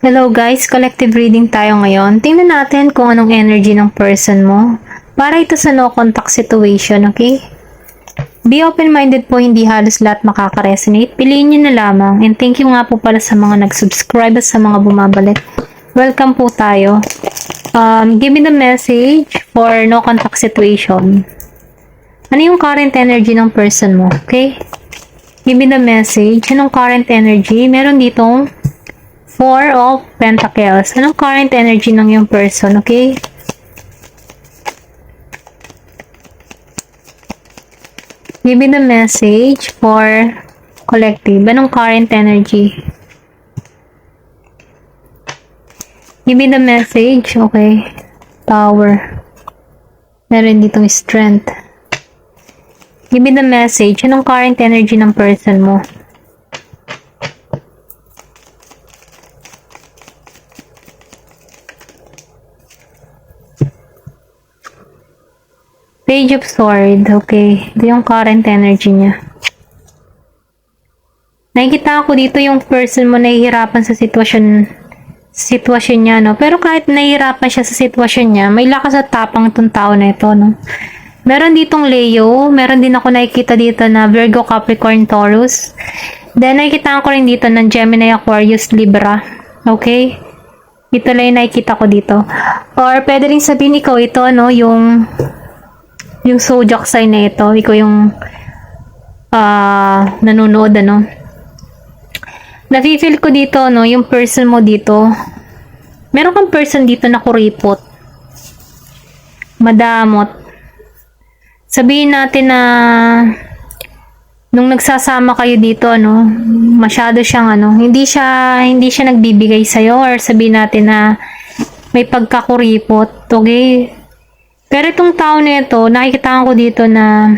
Hello guys, collective reading tayo ngayon. Tingnan natin kung anong energy ng person mo. Para ito sa no contact situation, okay? Be open-minded po, hindi halos lahat makaka-resonate. Piliin nyo na lamang. And thank you nga po pala sa mga nag-subscribe at sa mga bumabalik. Welcome po tayo. Give me the message for no contact situation. Ano yung current energy ng person mo, okay? Give me the message. Anong current energy? Meron ditong Four of Pentacles. Anong current energy ng yung person, okay? Give me the message for collective. Anong current energy? Give me the message, okay? Power. Meron ditong strength. Give me the message. Anong current energy ng person mo? Page of Sword, okay. Ito yung current energy niya. Nakikita ko dito yung person mo nahihirapan sa sitwasyon niya, no? Pero kahit nahihirapan siya sa sitwasyon niya, may lakas at tapang itong tao na ito, no? Meron ditong Leo, meron din ako nakikita dito na Virgo, Capricorn, Taurus. Then nakikita ko rin dito ng Gemini, Aquarius, Libra. Okay? Ito lang yung nakikita ko dito. Or pwede rin sabihin ikaw ito, no? Yung zodiac sign na ito, ikaw yung nanonood, ano. Nafe-feel ko dito, no, yung person mo dito. Meron kang person dito na kuripot. Madamot. Sabihin natin na nung nagsasama kayo dito, no, masyado siyang hindi siya nagbibigay sa iyo, or sabihin natin na may pagkakuripot, okay? Pero itong tao na ito, nakikita ko dito na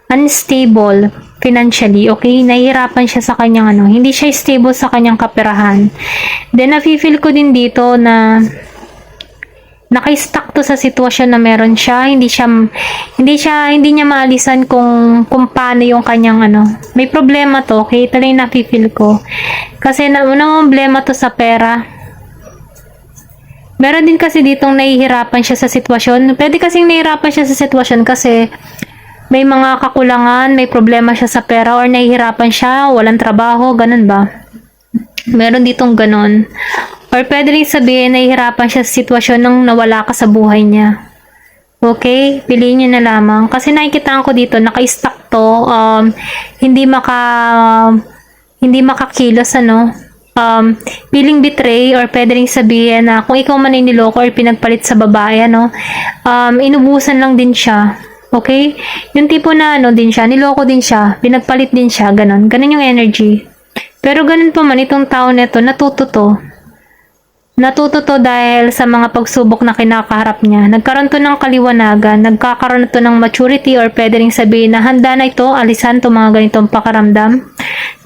unstable financially, okay? Nahihirapan siya sa kanyang hindi siya stable sa kanyang kaperahan. Then, nafe-feel ko din dito na naka-stuck to sa sitwasyon na meron siya. Hindi niya maalisan kung paano yung kanyang May problema to, okay? Ito lang yung nafe-feel ko. Kasi unang problema to sa pera. Meron din kasi ditong nahihirapan siya sa sitwasyon. Pwede kasing nahihirapan siya sa sitwasyon kasi may mga kakulangan, may problema siya sa pera, or nahihirapan siya, walang trabaho, ganun ba? Meron ditong ganun. Or pwede rin sabihin nahihirapan siya sa sitwasyon nung nawala ka sa buhay niya. Okay? Piliin niyo na lamang. Kasi nakikita ko dito, naka-stuck to, hindi makakilos, feeling betray, or pwede rin sabihin na kung ikaw man ay niloko or pinagpalit sa babae, inubusan lang din siya. Okay? Yung tipo na din siya, niloko din siya, pinagpalit din siya, ganun yung energy. Pero ganun pa man, itong tao nito, natuto to dahil sa mga pagsubok na kinakaharap niya. Nagkaroon to ng kaliwanagan, nagkakaroon to ng maturity, or pwede rin sabihin na handa na ito, alisan to mga ganitong pakaramdam.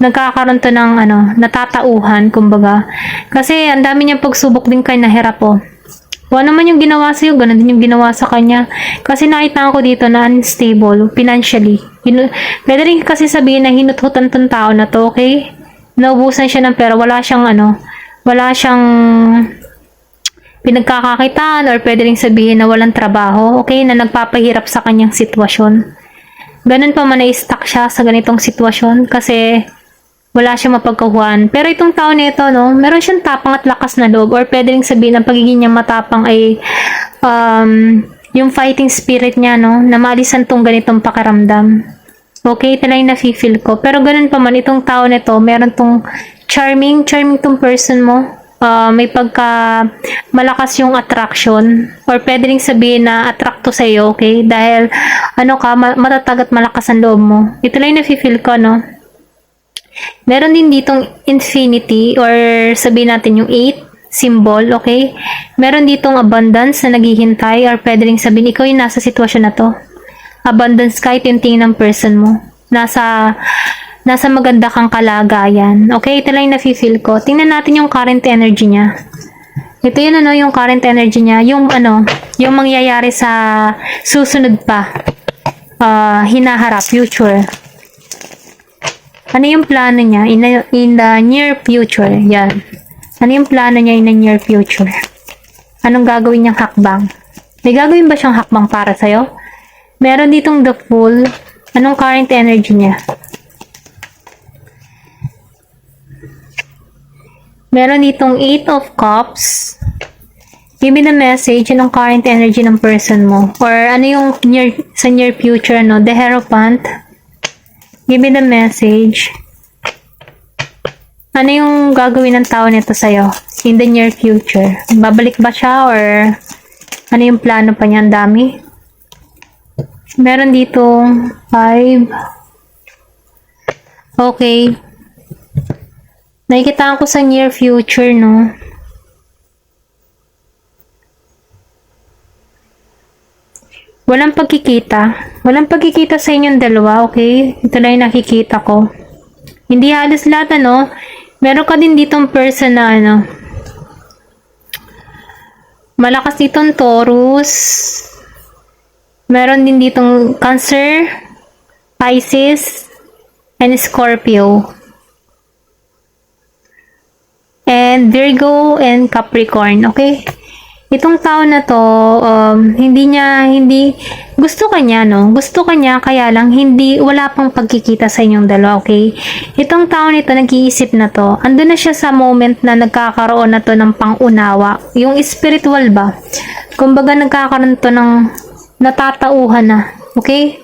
Nagkakaroon to ng natatauhan, kumbaga. Kasi ang dami niyang pagsubok din kay nahirap po. Kung ano man yung ginawa sa'yo, ganun din yung ginawa sa kanya. Kasi nakita ko dito na unstable financially. Pwede rin kasi sabihin na hinuthutan tong tao na to, okay? Naubusan siya ng pera, wala siyang pinagkakakitaan, or pwede rin sabihin na walang trabaho, okay? Na nagpapahirap sa kanyang sitwasyon. Ganun pa man, na-stuck siya sa ganitong sitwasyon kasi wala siyang mapagkahuan. Pero itong tao na ito, meron siyang tapang at lakas na loob, or pwede rin sabihin na pagiging niya matapang ay yung fighting spirit niya, na maalisan tong ganitong pakiramdam. Okay, ito lang yung nafe-feel ko. Pero ganun pa man, itong tao na ito, meron tong charming tong person mo. May pagka malakas yung attraction, or pwede rin sabihin na attract to sa iyo, okay? Dahil matatag at malakas ang loob mo. Ito lang yung nafe-feel ko, Meron din ditong infinity, or sabihin natin yung 8 symbol, okay? Meron ditong abundance na naghihintay, or pwede rin sabihin ikaw yung nasa sitwasyon na to. Abundance kahit yung tingin ng person mo. Nasa maganda kang kalagayan. Okay, ito lang yung nafe-feel ko. Tingnan natin yung current energy niya. Ito yun yung current energy niya. Yung yung mangyayari sa susunod pa. Hinaharap, future. Ano yung plano niya in the near future? Yan. Ano yung plano niya in the near future? Anong gagawin niyang hakbang? May gagawin ba siyang hakbang para sa'yo? Meron ditong the Fool. Anong current energy niya? Meron ditong 8 of Cups. Give me the message, anong current energy ng person mo? Or ano yung sa near future, no? The Hierophant. Give me the message. Ano yung gagawin ng tao nito sa'yo? In the near future. Babalik ba siya or ano yung plano pa niya? Ang dami. Meron ditong 5. Okay. Nakikitaan ko sa near future, no? Walang pagkikita. Walang pagkikita sa inyong dalawa, okay? Ito lang yung nakikita ko. Hindi halos lahat, ano? Meron ka din ditong person na, ano? Malakas ditong Taurus. Meron din ditong Cancer, Pisces, and Scorpio. And Virgo and Capricorn, okay? Itong tao na to, hindi, gusto ka niya, no? Gusto ka niya, kaya lang, wala pang pagkikita sa inyong dalawa, okay? Itong tao nito, nag-iisip na to, ando na siya sa moment na nagkakaroon na to ng pangunawa. Yung spiritual ba? Kumbaga, nagkakaroon to ng natatauhan na, okay?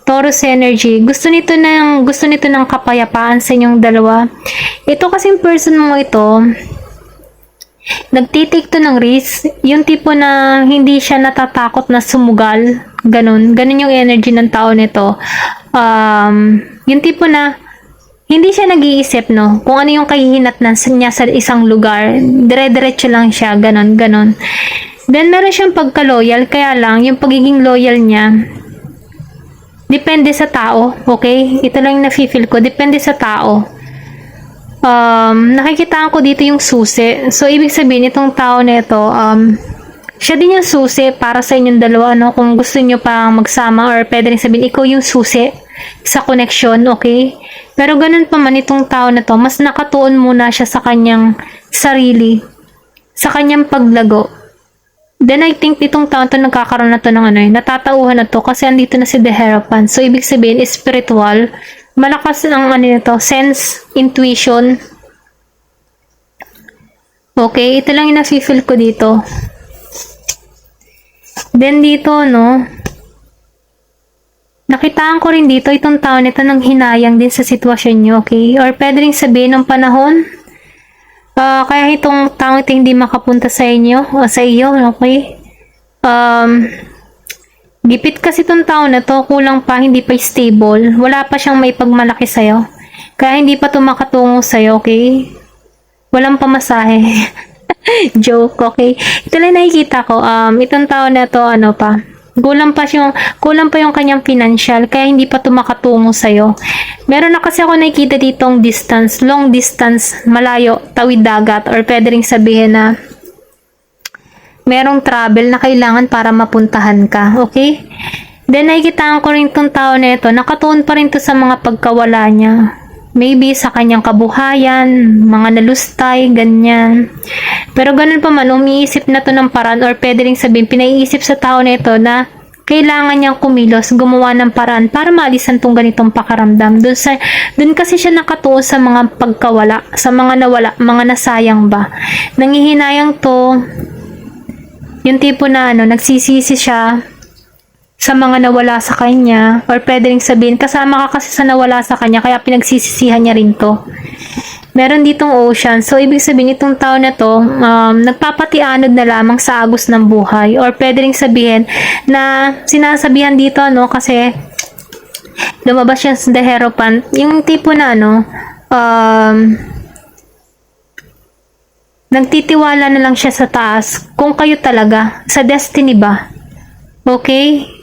Taurus energy. Gusto nito ng kapayapaan sa inyong dalawa. Ito kasing person mo ito, nagtitik to ng risk. Yung tipo na hindi siya natatakot na sumugal. Ganun yung energy ng tao nito. Yung tipo na hindi siya nag-iisip, no? Kung ano yung kahihinatnan niya sa isang lugar. Dire-diretso lang siya. Ganun. Then, meron siyang pagka-loyal. Kaya lang, yung pagiging loyal niya, depende sa tao, okay? Ito lang yung nafe-feel ko. Depende sa tao. Nakikitaan ko dito yung susi. So, ibig sabihin, itong tao na ito, siya din yung susi para sa inyong dalawa, no? Kung gusto nyo pa magsama or pwede rin sabihin, ikaw yung susi sa connection, okay? Pero ganun pa man itong tao na to, mas nakatuon muna siya sa kanyang sarili, sa kanyang paglago. Then I think itong taon to nagkakaroon na to ng natatauhan na to kasi andito na si The Hierophant. So ibig sabihin spiritual, malakas ang nito, sense, intuition. Okay, ito lang yung nafe-feel ko dito. Then dito, no, nakitaan ko rin dito itong taon nito ng hinayang din sa sitwasyon nyo, okay? Or pwede rin sabihin ng panahon, kaya itong taong ito hindi makapunta sa inyo o sa iyo, okay? Gipit kasi itong tao na to, kulang pa, hindi pa stable. Wala pa siyang may pagmalaki sa'yo. Kaya hindi pa ito makatungo sa'yo, okay? Walang pamasahe. Joke, okay? Ito lang nakikita ko. Itong tao na to, kulang pa yung kanyang financial, kaya hindi pa ito makatungo sa'yo. Meron na kasi ako nakikita ditong distance, long distance, malayo, tawid dagat, or pwede rin sabihin na merong travel na kailangan para mapuntahan ka, okay? Then nakikita ko rin itong tao na ito, nakatuon pa rin to sa mga pagkawala niya. Maybe sa kanyang kabuhayan, mga nalustay, ganyan. Pero ganun pa man, umiisip na to ng paraan or pwede rin sabihin, pinaiisip sa tao na ito na kailangan niyang kumilos, gumawa ng paraan para maalisan tong ganitong pakaramdam. Doon kasi siya nakatuon sa mga pagkawala, sa mga nawala, mga nasayang ba. Nangihinayang to, yung tipo na nagsisisi siya sa mga nawala sa kanya, or pwede rin sabihin, kasama ka kasi sa nawala sa kanya, kaya pinagsisisihan niya rin to. Meron ditong ocean, so ibig sabihin itong tao na to, nagpapatianod na lamang sa agos ng buhay, or pwede rin sabihin na sinasabihan dito, kasi lumabas siya sa The Hierophant, yung tipo na nagtitiwala na lang siya sa taas, kung kayo talaga, sa destiny ba, okay?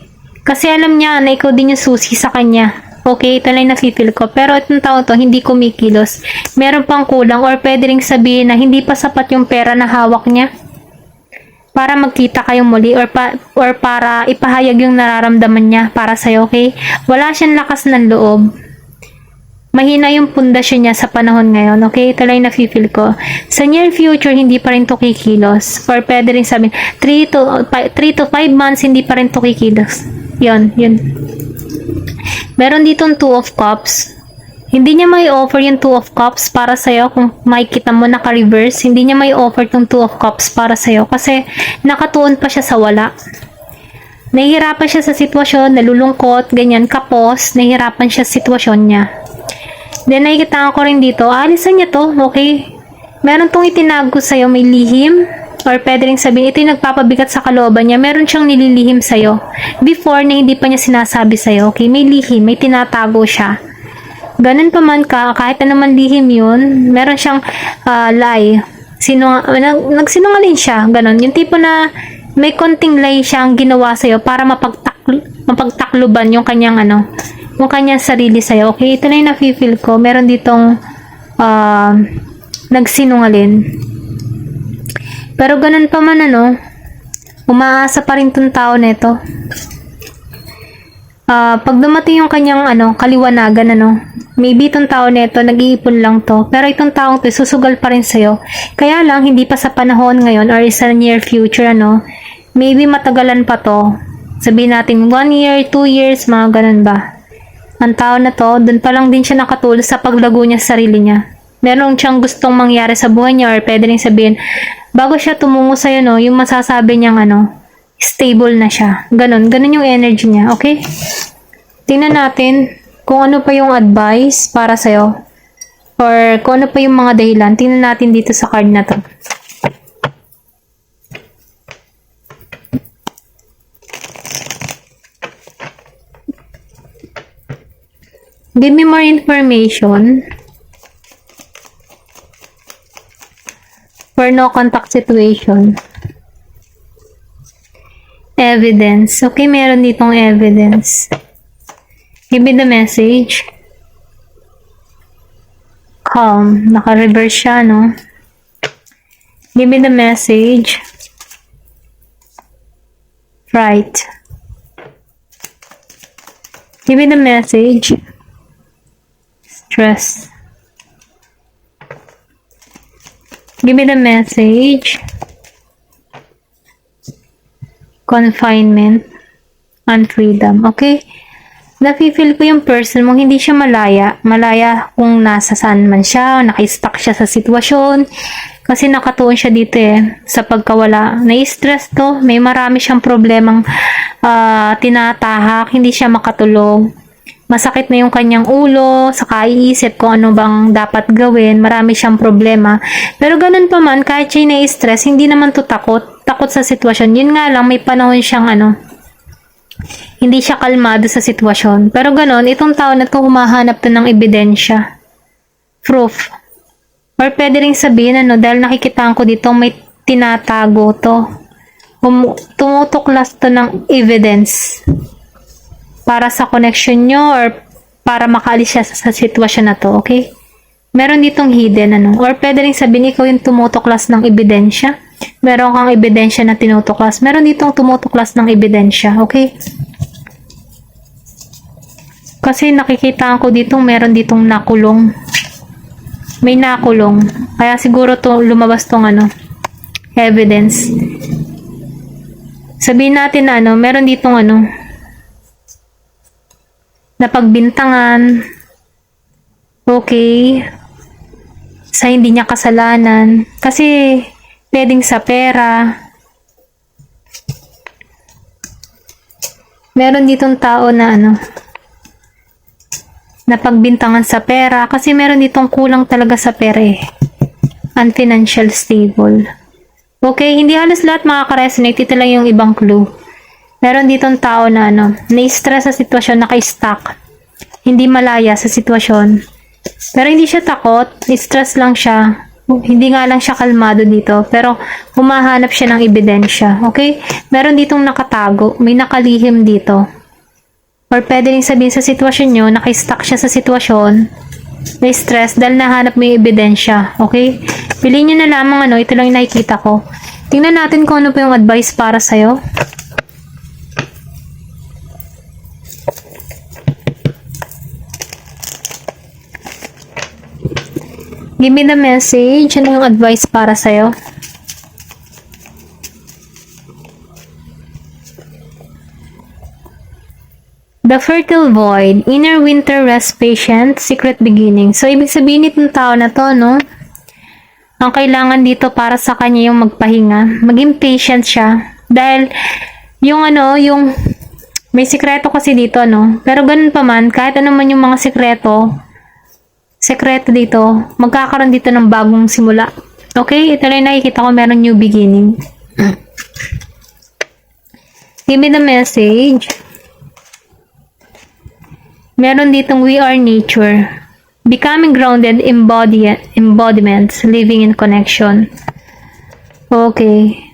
Kasi alam niya na ikaw din yung susi sa kanya. Okay, ito lang yung nafe-feel ko. Pero itong tao to, hindi kumikilos. Meron pang kulang or pwede rin sabihin na hindi pa sapat yung pera na hawak niya para magkita kayong muli or para ipahayag yung nararamdaman niya para sa'yo, okay? Wala siyang lakas ng loob. mahina yung pundasyon niya sa panahon ngayon. Okay, ito lang yung nafe-feel ko. Sa near future, hindi pa rin to kikilos. Or pwede rin sabihin, 3 to 5 months, hindi pa rin to kikilos. Yun. Meron ditong 2 of Cups. Hindi niya may offer yung 2 of Cups para sa'yo. Kung makikita mo naka-reverse, hindi niya may offer tong 2 of Cups para sa'yo. Kasi nakatuon pa siya sa wala. Nahihirapan siya sa sitwasyon, nalulungkot, ganyan, kapos, nahihirapan siya sa sitwasyon niya. Then, nakikita ko rin dito, alisan niya to, okay? Meron tong itinago sa'yo, may lihim, or pwede rin sabihin, ito yung nagpapabigat sa kalooban niya, meron siyang nililihim sa'yo. Before na hindi pa niya sinasabi sa'yo, okay? May lihim, may tinatago siya. Ganun pa man ka, kahit naman lihim yun, meron siyang lie. Nagsinungaling siya, ganun. Yung tipo na may konting lie siyang ginawa sa'yo para mapagtakluban yung kanyang yung kanyang sarili sa'yo. Okay, ito na yung nafe-feel ko. Meron ditong nagsinungaling. Pero ganun pa man umaasa pa rin tong tao na ito. Pag dumating yung kanyang kaliwanagan, maybe itong tao na ito, nag-iipon lang to. Pero itong taong to, susugal pa rin sa'yo. Kaya lang, hindi pa sa panahon ngayon or sa near future, maybe matagalan pa to. Sabihin natin, 1 year, 2 years, mga ganun ba. Ang tao na to, dun pa lang din siya nakatulong sa paglago niya sa sarili niya. Meron siyang gustong mangyari sa buhay niya or pwede rin sabihin, bago siya tumungo sa'yo, yung masasabi niyang stable na siya. Ganun yung energy niya, okay? Tingnan natin kung ano pa yung advice para sa'yo or kung ano pa yung mga dahilan. Tingnan natin dito sa card na to. Give me more information for no contact situation. Evidence. Okay, meron ditong evidence. Give me the message. Calm. Naka-reverse siya, Give me the message. Right. Give me the message. Stress. Give me the message. Confinement and freedom. Okay? Nafe-feel ko yung person mo, hindi siya malaya. Malaya kung nasa saan man siya, naka-stuck siya sa sitwasyon. Kasi nakatuon siya dito sa pagkawala. Na-stress to, may marami siyang problemang tinatahak, hindi siya makatulog. Masakit na yung kanyang ulo, saka iisip kung ano bang dapat gawin, marami siyang problema. Pero ganun pa man, kahit siya na-stress, hindi naman to takot sa sitwasyon. Yun nga lang, may panahon siyang hindi siya kalmado sa sitwasyon. Pero ganun, itong tao na to humahanap to ng ebidensya. Proof. Or pwede rin sabihin, dahil nakikitaan ko dito, may tinatago to. Tumutuklas to ng evidence. Para sa connection nyo or para makaalis siya sa sitwasyon na to, okay? Meron ditong hidden, Or pwede rin sabihin, ikaw yung tumutuklas ng ebidensya. Meron kang ebidensya na tinutuklas. Meron ditong tumutuklas ng ebidensya, okay? Kasi nakikita ko ditong meron ditong nakulong. May nakulong. Kaya siguro to lumabas tong evidence. Sabihin natin na meron ditong na pagbintangan, okay, sa hindi niya kasalanan, kasi pwedeng sa pera. Meron ditong tao na na pagbintangan sa pera, kasi meron ditong kulang talaga sa pera unfinancial stable. Okay, hindi halos lahat makaka-resonate, ito lang yung ibang clue. Meron ditong tao na na-stress sa sitwasyon, naka-stuck. Hindi malaya sa sitwasyon. Pero hindi siya takot, stress lang siya. Hindi nga lang siya kalmado dito, pero humahanap siya ng ebidensya. Okay? Meron ditong nakatago, may nakalihim dito. Or pwede rin sabihin sa sitwasyon nyo, naka-stuck siya sa sitwasyon, na-stress dahil nahanap mo yung ebidensya. Okay? Piliin nyo na lamang ito lang yung nakikita ko. Tingnan natin kung ano pa yung advice para sa'yo. Give me the message. Ano yung advice para sa'yo? The Fertile Void, Inner Winter Rest Patient, Secret Beginning. So, ibig sabihin itong tao na to, no? Ang kailangan dito para sa kanya yung magpahinga. Maging patient siya. Dahil, yung may sikreto kasi dito, no? Pero ganun pa man, kahit ano man yung mga sekreto dito, magkakaroon dito ng bagong simula. Okay? Ito lang nakikita ko, meron new beginning. Give me the message. Meron ditong we are nature. Becoming grounded embodiments, living in connection. Okay.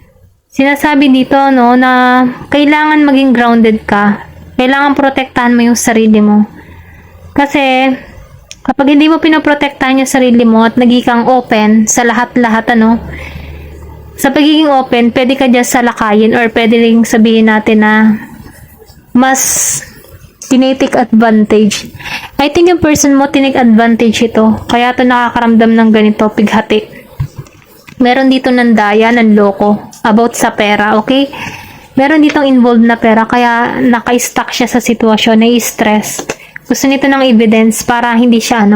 Sinasabi dito, no, na kailangan maging grounded ka. Kailangan protektahan mo yung sarili mo. Kasi, kapag hindi mo pinoprotektahan yung sarili mo at naging kang open sa lahat-lahat, sa pagiging open, pwede ka dyan salakayin or pwede rin sabihin natin na mas tinitake advantage. I think yung person mo tinake advantage ito. Kaya to nakakaramdam ng ganito, pighati. Meron dito ng daya, ng loko, about sa pera, okay? Meron ditong involved na pera, kaya naka-stuck siya sa sitwasyon, na-stress. Gusto nito ng evidence para hindi siya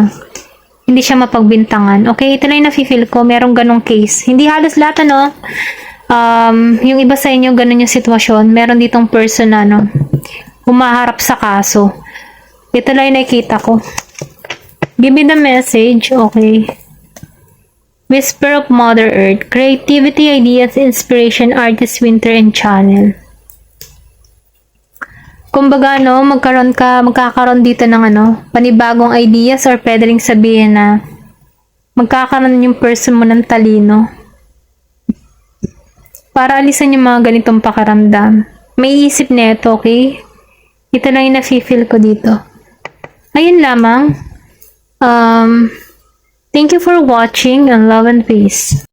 mapagbintangan. Okay, ito na yung nafe-feel ko, merong ganong case. Hindi halos lahat, yung iba sa inyo, ganon yung sitwasyon. Meron ditong person na, humaharap sa kaso. Ito lang yung nakikita ko. Give me the message. Okay. Whisper of Mother Earth. Creativity, ideas, inspiration, artist, winter, and channel. Kumbaga, magkakaroon dito ng panibagong ideas or pwede ring sabihin na magkakaroon yung person mo ng talino. Para alisan yung mga ganitong pakiramdam. May isip nito, okay? Ito lang yung nafe-feel ko dito. Ayun lamang. Thank you for watching and love and peace.